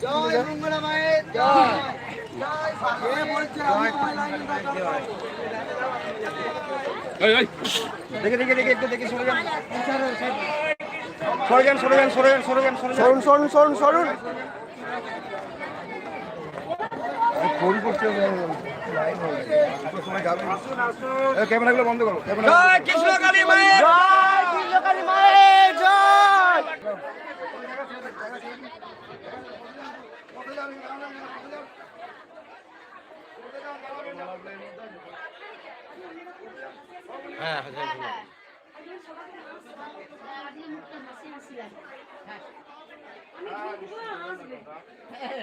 জয় মঙ্গলা মায়ের জয়। দেখে দেখে দেখে একটু দেখে সরে যান, সরে যান, সরে যান, সরে যান, সরে যান, সরুন সরুন সরুন সরুন। ফোন করছে ক্যামেরাগুলো বন্ধ করো। জয় কৃষ্ণকালী মায়ের জয়, কৃষ্ণকালী মায়ের জয়। হ্যাঁ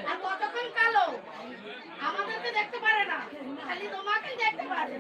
আর কতক্ষণ কালো আমাদেরকে দেখতে পারে না, খালি তোমাকে দেখতে পারে।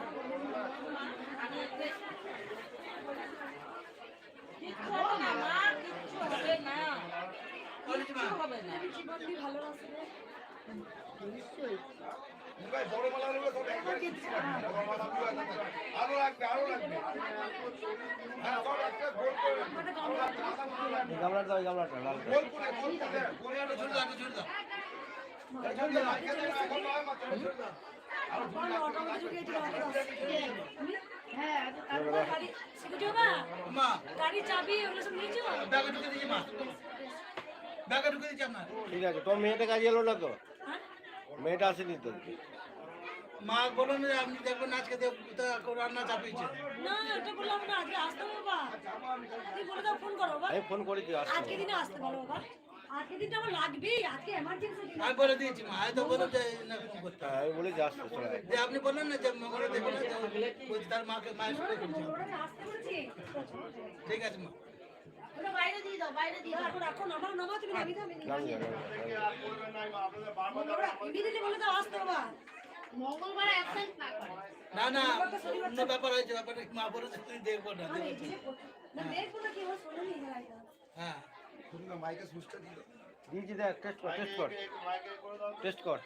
ঠিক আছে, তোর মেয়েটা কাজে এলো না তো? মেয়েটা আসেনি তো? মা বলো না, আপনি দেখবেন আজকে রান্না চাপিয়েছে। না এটা বললাম না, আজকে আসতে হবে বাবা। তুই বলে দাও, ফোন করো বাবা। আমি ফোন করেছি আজকে দিনে আসতে বলো বাবা। আজকে দিনটা আমার লাগবেই, আজকে এমার্জেন্সি দিন। আমি বলে দিয়েছি মা, তো বলো যে না ফোন করতে। আমি বলে যাচ্ছি চলে আয়। যে আপনি বললেন না যে মঙ্গলা দেবে না, বলছি তার মাকে মায়ের সঙ্গে করেছি। আসতে বলেছি। ঠিক আছে মা, ওটা বাইরে দিয়ে দাও, বাইরে দিয়ে দাও। রাখো নামা নামা, তুমি নামি থামি নামি যাবে। ইমিডিয়েটলি বলে দাও আসতে বাবা। মঙ্গলবার অ্যাবসেন্ট না করে। না না অন্য ব্যাপার হয়েছে, ব্যাপারটা মা বলেছে তুই দেখবো না। না দেখবো না কি হয়, শোনো নি এটা। হ্যাঁ মাইকে সুস্থ দিল দিয়েছি, দেখ টেস্ট কর, টেস্ট কর, টেস্ট কর।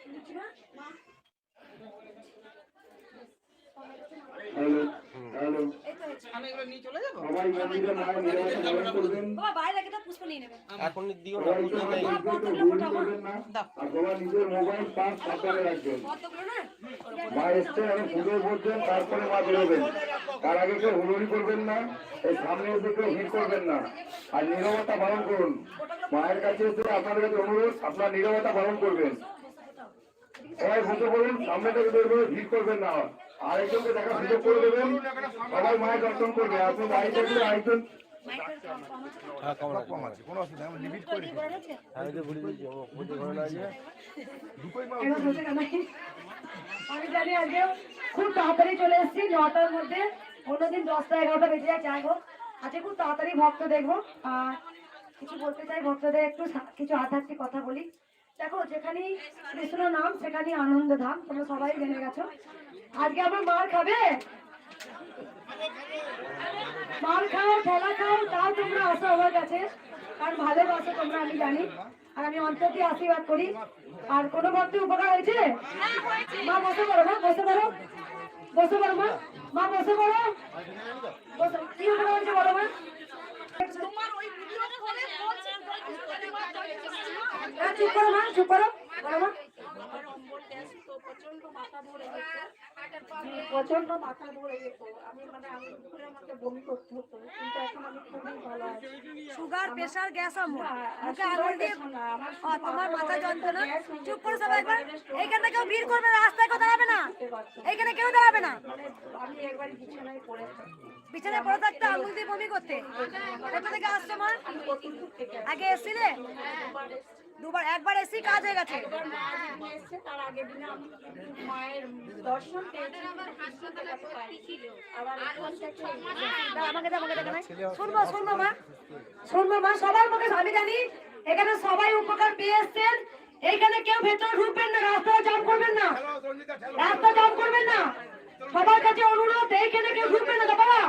বাবা বাইরে রেখে দাও, পুষ্প নিয়ে নেবে। এখন দিও না, পুষ্প নেই। কতগুলো ফটো আমার দাও। আপনারা নিজের মোবাইল পাস সাবধানে রাখবেন। কতগুলো না? মা এসছে, আমি পুজো করছেন, তারপরে মা বেরোবেন। তার আগে কেউ হুড়োড়ি করবেন না, এই সামনে এসে কেউ ভিড় করবেন না, আর নীরবতা পালন করুন। মায়ের কাছে এসে আপনাদের কাছে অনুরোধ, আপনার নীরবতা পালন করবেন। সবাই বসে পড়ুন, সামনে থেকে বের করে ভিড় করবেন না, আরেকজনকে দেখা সুযোগ করে দেবেন। সবাই মায়ের দর্শন করবে। আপনি বাড়ি থাকলে আরেকজন হ্যাঁ কম আছে, কোনো অসুবিধা নেই, আমি লিমিট করে দিই। আমি তো ভুলে দিচ্ছি, ও বুঝতে ঘরে না যে আমি জানি আজকে খুব তাড়াতাড়ি চলে এসেছি, 9টার মধ্যে। অন্যদিন 10টা 11টা বেজে যায়, যাই হোক আজকে খুব তাড়াতাড়ি ভক্ত দেখবো। আর কিছু বলতে চাই ভক্তদের, একটু কিছু আধ্যাত্মিক কথা বলি। দেখো, যেখানেই কৃষ্ণ নাম সেখানেই আনন্দ ধাম, তোমরা সবাই জেনে গেছো। আজকে আমার মার খাবে, মার খাও, ঠেলা খাও, তাও তোমরা আসো আমার কাছে, কারণ ভালোবাসো তোমরা, আমি জানি। আর আমি অন্তর দিয়ে আশীর্বাদ করি। আর কোনো ভক্তের উপকার হয়েছে? মা বসে পড়ো, মা বসে পড়ো, বসে পড়ো মা, মা বসে পড়ো, বসে। কি উপকার হয়েছে বলো মা? চুপ করো মা, চুপ করো, বলো মা। প্রচন্ড মাথা ধরে যেত, আমি আমাকে বমি করতে হতো, কিন্তু এখন আমি খুবই ভালো আছি। সুগার, প্রেসার, গ্যাস, মুখে আঙুল দিয়ে তোমার মাথা যন্ত্রণা। চুপ করে সবাই একবার। এইখানে কেউ ভিড় করবে না, রাস্তায় কেউ দাঁড়াবে না, এইখানে কেউ দাঁড়াবে না। আমি একবার বিছানায় পড়ে বিছানায় পড়ে থাকতে আঙুল দিয়ে বমি করতে। কোথা থেকে আসছো মা? আগে এসছিলে? দুবার, একবার এসি কাজ হয়ে গেছে। তার আগের দিনে আমি মায়ের দর্শন পেয়েছি, শুনবো শুনবো মা, শুনবো মা, সবার মুখে। আমি জানি এখানে সবাই উপকার পেয়ে এসছেন। এইখানে কেউ ভেতরে ঢুকবেন না, রাস্তা জাম করবেন না, রাস্তা জাম করবেন না। সবার কাছে অনুরোধ, এইখানে কেউ ঢুকবেন না। বাবা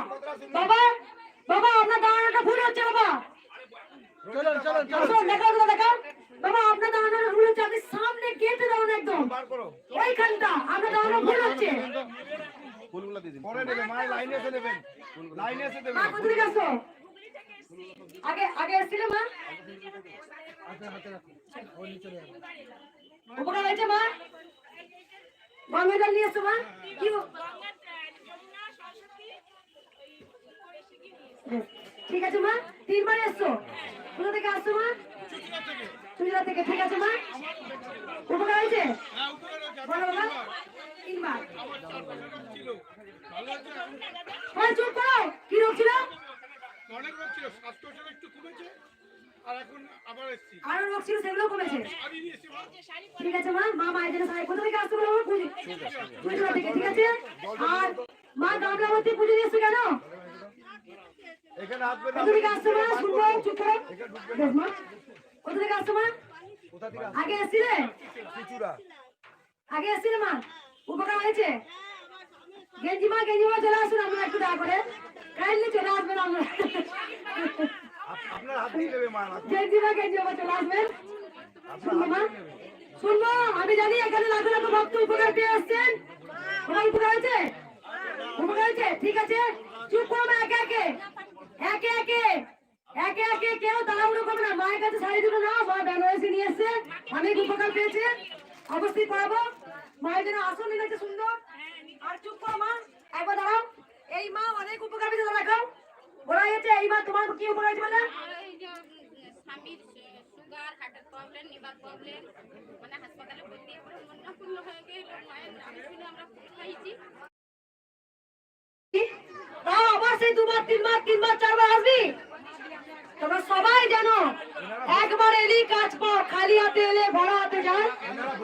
বাবা বাবা, আপনার দাঁড়ানোটা ভুল হচ্ছে বাবা। দেখাও দেখাও বাবা, আপনার দাঁড়ানোটা ভুল হচ্ছে। আপনি সামনে গেটে দাঁড়ানো, একদম ওইখানটা আপনার দাঁড়ানো ভুল হচ্ছে। ফুলগুলো দিয়ে দিন, পরে নেবেন, মায়ের লাইনে এসে নেবেন, লাইনে এসে দেবেন। মা কোথায় গেছো? আগে আগে এসেছিলে মা? উপকার হয়েছে মা? গঙ্গা জল নিয়ে এসো মা। কি ঠিক আছে মা, 3 বার এসছো। কোথা থেকে আসছো মা? চুড়িয়া থেকে। ঠিক আছে মা, উপকার হয়েছে? বলো বাবা, 3 বার। চুপ করো, কি রোগ ছিল? অনেক রোগ ছিল, শ্বাসকষ্ট একটু কমেছে, আর এখন আবার এসেছি। আরো রোগ ছিল, সেগুলো কমেছে। আমি নিয়ে এসেছি মা। ঠিক আছে মা, মা মায়ের জন্য সাহায্য। কোথা থেকে আসছো বলো বাবা? চুড়িয়া থেকে। ঠিক আছে। আর মা গামলাবতী পুজো দিয়েছো কেন? এখানে আসবে না। কোথা থেকে আসছো মা? শুনবো, চুপ করো। বেশ মা, কোথা থেকে আসছো মা? কোথা থেকে আগে এসেছিলে? চুচুড়া। আগে এসেছিলে মা? উপকার হয়েছে? গেঞ্জি মা চলে আসুন, আমরা একটু দয়া করে কাইন্ডলি চলে আসবেন। আমরা আপনার হাত দিয়ে দেবে মা। গেঞ্জি মা চলে আসবেন। শুনবো মা, শুনবো। আমি জানি এখানে লাখ লাখ ভক্ত উপকার পেয়ে আসছেন। তোমার উপকার হয়েছে? উপকার হয়েছে? ঠিক আছে, চুপ করো না। একে একে কেউ তাড়াহুড়ো করবে না। মায়ের কাছে শাড়ি দুটো নাও, মা বেনারসি নিয়ে এসছে, অনেক উপকার পেয়েছে। অবশ্যই করাবো। মায়ের জন্য আসন এনেছে সুন্দর। আর চুপ করো মা, একবার দাঁড়াও। এই মা অনেক উপকার পেয়েছে, দেখাও। বলা হয়েছে এই মা তোমার কি উপকার হয়েছে বলে? স্বামীর সুগার, হার্টের প্রবলেম, লিভার প্রবলেম, মানে হাসপাতালে ভর্তি করে মন্নাপূর্ণ হয়ে গেল। মায়ের নাম শুনে আমরা খাইছি। তাও আবার সেই 2 বার 3 বার 4 বার আসবি। তোমরা সবাই জানো, একবার এলি কাজ পাও, খালি হাতে এলে ভরা হাতে যায়।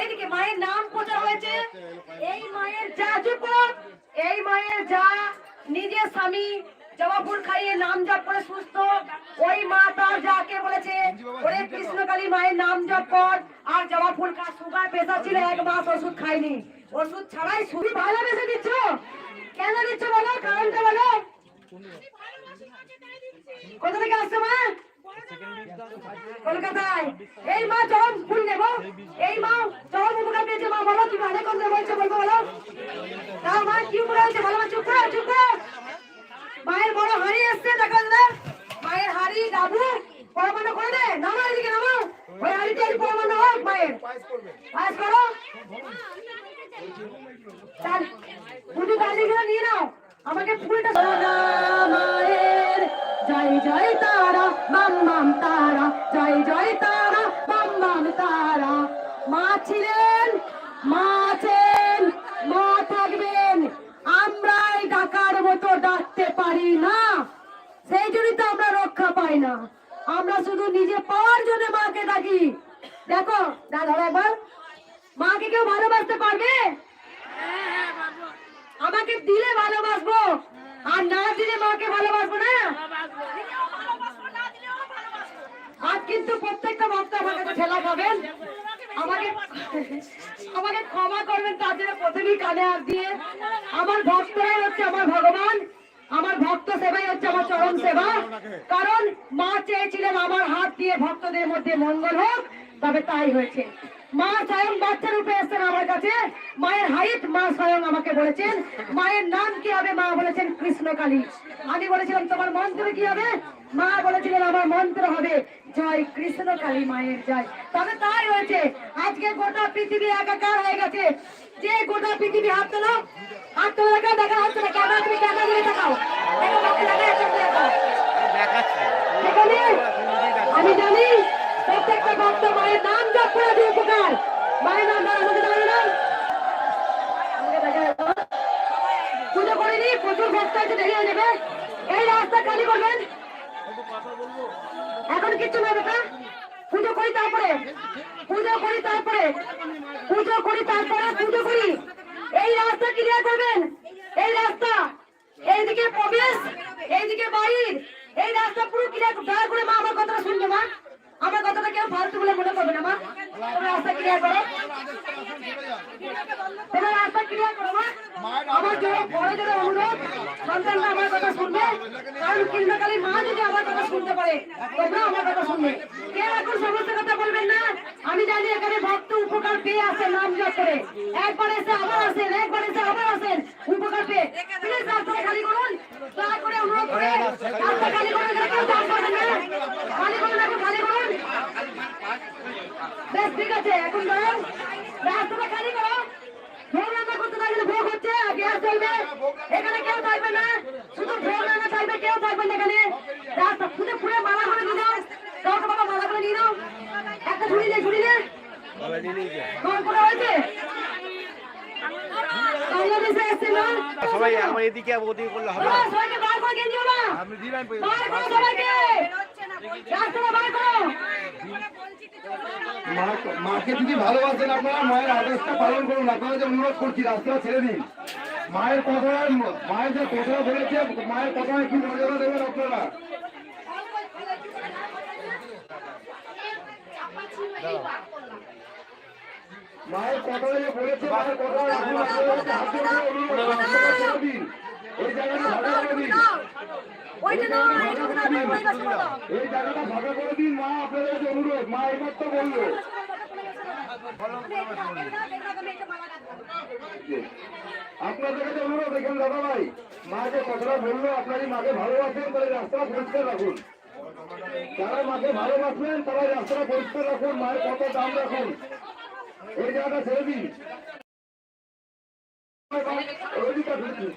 এদিকে মায়ের নাম প্রচার হয়েছে। এই মায়ের যা, চুপ করো। এই মায়ের যা নিজের স্বামী জবা ফুল খাইয়ে নাম জপ করে সুস্থ, ওই মা তার যাকে বলেছে ওরে কৃষ্ণকালী মায়ের নাম জপ কর আর জবা ফুল খা। সুগার প্রেসার ছিল, 1 মাস ওষুধ খাইনি। ওষুধ ছাড়াই শুধু ভালোবেসে দিচ্ছ। কেন দিচ্ছ বলো? কারণটা বলো। কোথা থেকে আসছো মা? কলকাতায়। এই মা চরম ফুল নেব, এই মা চরম উপকার পেয়েছে। মা বলো, তুমি অনেক কথা বলছো, বলবো বলো। তাও মা কি উপকার হয়েছে বলো? চুপ করো, চুপ করো। মায়ের বড় হাড়ি এসছে, দেখো দাদা। মায়ের হাড়ি ডাবু পরমান্ন করে দে। নামো এদিকে, নামো। ওই হাড়িতে পরমান্ন হোক মায়ের। পায়েস করো। পুজো দাঁড়িয়ে নিয়ে নাও। আমাকে ফুলটা মায়ের জয় জয় তারা বাম বাম তারা, জয় জয় তারা বাম বাম তারা। মা ছিলেন, মা আছেন, মা থাকবেন। আমরাই ডাকার মতো ডাকতে পারি না, সেই জন্যই তো আমরা রক্ষা পাই না। আমরা শুধু নিজে পাওয়ার জন্য মাকে ডাকি। দেখো দাদা, একবার মাকে কেউ ভালোবাসতে পারবে? আমাকে দিলে ভালোবাসবো, আর না দিলে মাকে ভালোবাসবো না। আজ কিন্তু প্রত্যেকটা ভক্ত আমার কাছে ঠেলা খাবেন। আমাকে ক্ষমা করবেন, তার জন্য প্রথমেই কানে হাত দিয়ে। আমার ভক্তরাই হচ্ছে আমার ভগবান, আমার ভক্ত সেবাই হচ্ছে আমার চরম সেবা। কারণ মা চেয়েছিলেন আমার হাত দিয়ে ভক্তদের মধ্যে মঙ্গল হোক, তবে তাই হয়েছে। মা স্বয়ং বাচ্চা রূপে এসেছেন আমার কাছে। মায়ের হাইট মা স্বয়ং আমাকে বলেছেন। মায়ের নাম কি হবে? মা বলেছেন কৃষ্ণকালী। আমি বলেছিলাম তোমার মন্ত্র কি হবে? মা বলেছিলেন আমার মন্ত্র হবে জয় কৃষ্ণকালী মায়ের জয়। তবে তাই হয়েছে। আজকে গোটা পৃথিবী একাকার হয়ে গেছে। যে গোটা পৃথিবী হাত তোলো, হাত তোলো, দেখা দেখা হাত তোলো। ক্যামেরা, তুমি ক্যামেরা দিয়ে দেখাও। এখানে আমি জানি প্রত্যেকটা ভক্ত মায়ের নাম জপ করে দিয়ে উপকার। মায়ের নাম আমাকে দাঁড়িয়ে নাও। পুজো করিনি, প্রচুর ভক্ত আছে, দেরি হয়ে যাবে। এই রাস্তা খালি করবেন। এখন কিচ্ছু না বেটা, পুজো করি তারপরে, পুজো করি তারপরে, পুজো করি তারপরে, পুজো করি। এই রাস্তা ক্লিয়ার করবেন। এই রাস্তা, এইদিকে প্রবেশ, এইদিকে বাইর, এই রাস্তা পুরো ক্লিয়ার করে। মা আমার কথাটা শুনবে মা, আমার কথাটা কেউ ফালতু বলে মনে করবে না মা। তোমরা রাস্তা ক্লিয়ার করো, তোমরা রাস্তা ক্লিয়ার করো মা। আমার জন্য বড় জন্য অনুরোধ, সন্তানরা আমার কথা শুনবে। কারণ কৃষ্ণকালী মা যদি আমার কথা শুনতে পারে, তোমরা আমার কথা শুনবে। কেউ এখন সমস্ত কথা বলবেন না। আমি জানি এখানে ভক্ত উপকার পেয়ে আসেন নাম জপ করে। একবার এসে আবার আসেন, একবার এসে আবার আসেন উপকার পেয়ে। প্লিজ রাস্তা খালি করুন, দয়া করে অনুরোধ করে রাস্তা খালি করুন। কেউ চাপ করবেন না। বেশ ঠিক আছে, এখন ধরো রাস্তাটা খালি করো। ভোগ রান্না করতে থাকলে ভোগ হচ্ছে, আর গ্যাস চলবে। এখানে কেউ থাকবে না, শুধু ভোগ রান্না থাকবে, কেউ থাকবে না এখানে। রাস্তা শুধু ফুলে মালা করে নিয়ে নাও, কাউকে বাবা মালা করে নিয়ে নাও। একটা ঝুড়ি নে, ঝুড়ি নে। কখন করে হয়েছে? বাংলাদেশে এসছে না? সবাই আমার এদিকে ওদিকে করলে হবে বাবা, সবাইকে বার করে দিয়ে দিও না। আপনি দিবেন বার করো সবাইকে, রাস্তাটা বার করো। মাকে যদি ভালোবাসেন আপনারা মায়ের আদেশটা পালন করুন। আপনারা যে অনুরোধ করছি রাস্তা ছেড়ে দিন। মায়ের কথায় মায়ের যে কথা বলেছে মায়ের কথায় কি মর্যাদা দেবেন আপনারা? মায়ের কথায় যে বলেছে মায়ের কথা রাখুন। আপনারা হাত জোড় করে অনুরোধ রাস্তাটা ছেড়ে দিন। এই জায়গাটা ফাঁকা করে দিন। ওইটা না, এইটুকু না, ওই পাশে দাও। এই জায়গাটা ফাঁকা করে দিন। মা আপনাদের কাছে অনুরোধ। মা এবার তো বললো আপনাদের কাছে অনুরোধ। দেখেন দাদা ভাই, মা যে কথাটা বললো আপনারই মাকে ভালোবাসেন, তাহলে রাস্তাটা পরিষ্কার রাখুন। যারা মাকে ভালোবাসবেন তারা রাস্তাটা পরিষ্কার রাখুন। মায়ের কত দাম রাখুন। এই জায়গাটা ছেড়ে দিন। ওইদিকে ফিরছি।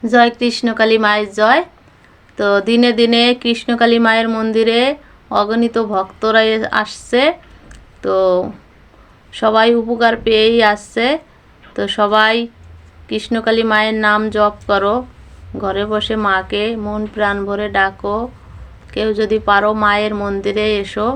জয় কৃষ্ণকালী মায়ের জয়। তো দিনে দিনে কৃষ্ণকালী মায়ের মন্দিরে অগণিত ভক্তরা আসছে। তো সবাই উপকার পেয়েই আসছে। তো সবাই কৃষ্ণকালী মায়ের নাম জপ করো, ঘরে বসে মাকে মন প্রাণ ভরে ডাকো। কেউ যদি পারো মায়ের মন্দিরে এসো।